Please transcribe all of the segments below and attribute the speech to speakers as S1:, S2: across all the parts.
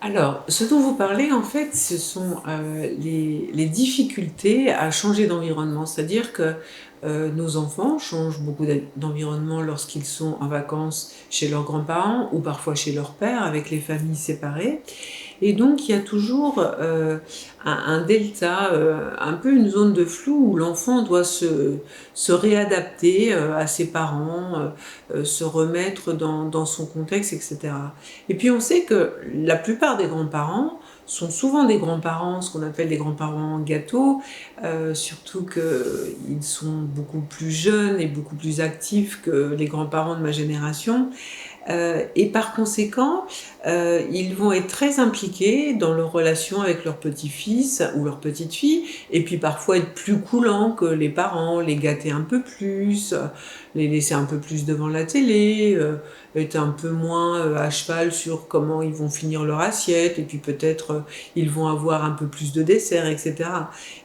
S1: Alors, ce dont vous parlez, en fait, ce sont les difficultés à changer d'environnement. C'est-à-dire que nos enfants changent beaucoup d'environnement lorsqu'ils sont en vacances chez leurs grands-parents ou parfois chez leur père, avec les familles séparées. Et donc, il y a toujours un delta, un peu une zone de flou où l'enfant doit se réadapter à ses parents, se remettre dans son contexte, etc. Et puis, on sait que la plupart des grands-parents sont souvent des grands-parents, ce qu'on appelle des grands-parents gâteaux, surtout qu'ils sont beaucoup plus jeunes et beaucoup plus actifs que les grands-parents de ma génération. Et par conséquent, ils vont être très impliqués dans leur relation avec leur petit-fils ou leur petite-fille, et puis parfois être plus coulants que les parents, les gâter un peu plus, les laisser un peu plus devant la télé, être un peu moins à cheval sur comment ils vont finir leur assiette, et puis peut-être ils vont avoir un peu plus de dessert, etc.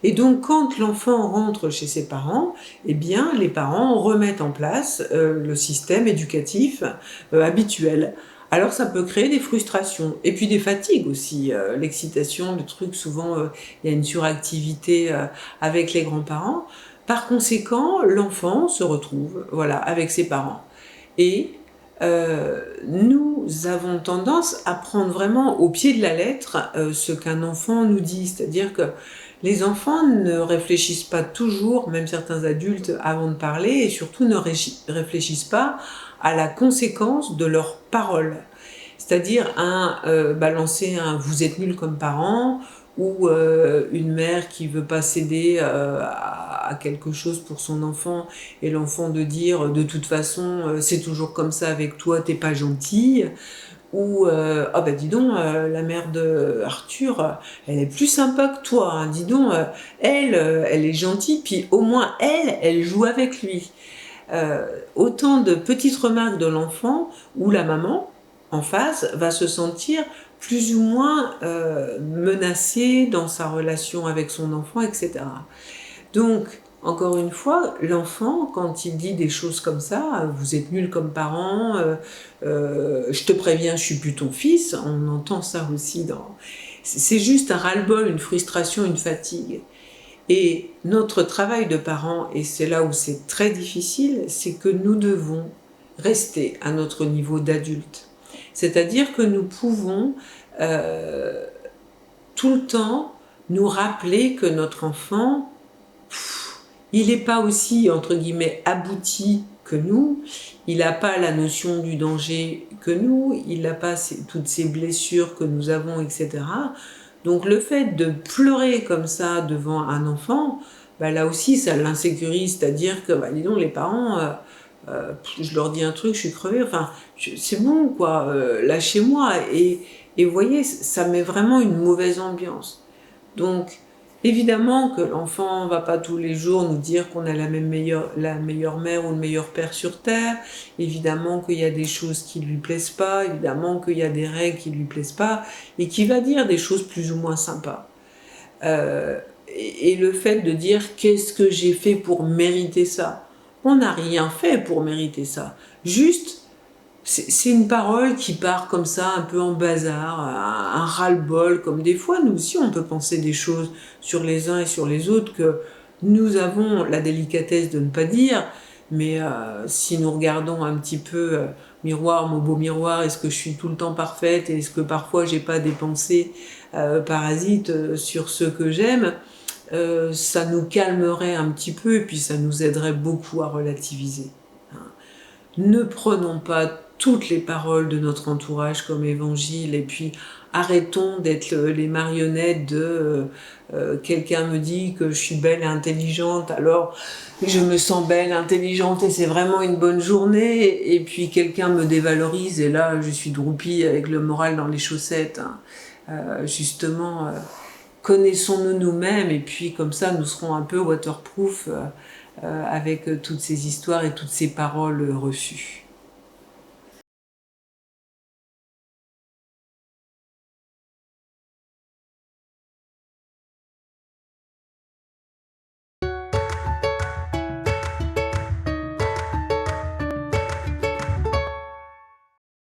S1: Et donc quand l'enfant rentre chez ses parents, eh bien les parents remettent en place le système éducatif habituel. Alors ça peut créer des frustrations et puis des fatigues aussi, l'excitation, le truc souvent il y a une suractivité avec les grands-parents. Par conséquent, l'enfant se retrouve voilà avec ses parents et nous avons tendance à prendre vraiment au pied de la lettre ce qu'un enfant nous dit, c'est-à-dire que les enfants ne réfléchissent pas toujours, même certains adultes, avant de parler, et surtout ne réfléchissent pas à la conséquence de leurs paroles. C'est-à-dire balancer un «vous êtes nuls comme parents» ou une mère qui veut pas céder à quelque chose pour son enfant et l'enfant de dire «de toute façon c'est toujours comme ça avec toi, t'es pas gentille». Ou ah bah dis donc la mère de Arthur elle est plus sympa que toi hein. Dis donc elle est gentille puis au moins elle joue avec lui. Autant de petites remarques de l'enfant où la maman en face va se sentir plus ou moins menacée dans sa relation avec son enfant, etc. Donc, encore une fois, l'enfant, quand il dit des choses comme ça, vous êtes nuls comme parents, je te préviens, je suis plus ton fils, on entend ça aussi dans... C'est juste un ras-le-bol, une frustration, une fatigue. Et notre travail de parents, et c'est là où c'est très difficile, c'est que nous devons rester à notre niveau d'adulte. C'est-à-dire que nous pouvons euh, tout le temps nous rappeler que notre enfant, il n'est pas aussi, entre guillemets, abouti que nous, il n'a pas la notion du danger que nous, il n'a pas toutes ces blessures que nous avons, etc. Donc le fait de pleurer comme ça devant un enfant, bah là aussi ça l'insécurise, c'est-à-dire que, bah, dis donc, les parents, je leur dis un truc, je suis crevée, enfin, c'est bon quoi, lâchez-moi. Et vous voyez, ça met vraiment une mauvaise ambiance. Donc, évidemment que l'enfant ne va pas tous les jours nous dire qu'on a la meilleure mère ou le meilleur père sur Terre. Évidemment qu'il y a des choses qui ne lui plaisent pas. Évidemment qu'il y a des règles qui ne lui plaisent pas. Et qu'il va dire des choses plus ou moins sympas. Et le fait de dire qu'est-ce que j'ai fait pour mériter ça? On n'a rien fait pour mériter ça. Juste, c'est une parole qui part comme ça, un peu en bazar, un ras-le-bol, comme des fois, nous aussi, on peut penser des choses sur les uns et sur les autres que nous avons la délicatesse de ne pas dire, mais si nous regardons un petit peu, miroir, mon beau miroir, est-ce que je suis tout le temps parfaite, et est-ce que parfois j'ai pas des pensées parasites sur ceux que j'aime, ça nous calmerait un petit peu, et puis ça nous aiderait beaucoup à relativiser. Ne prenons pas toutes les paroles de notre entourage comme évangile et puis arrêtons d'être les marionnettes de quelqu'un me dit que je suis belle et intelligente, alors je me sens belle, intelligente et c'est vraiment une bonne journée, et puis quelqu'un me dévalorise et là je suis droupie avec le moral dans les chaussettes. Justement, connaissons-nous nous-mêmes et puis comme ça nous serons un peu waterproof avec toutes ces histoires et toutes ces paroles reçues.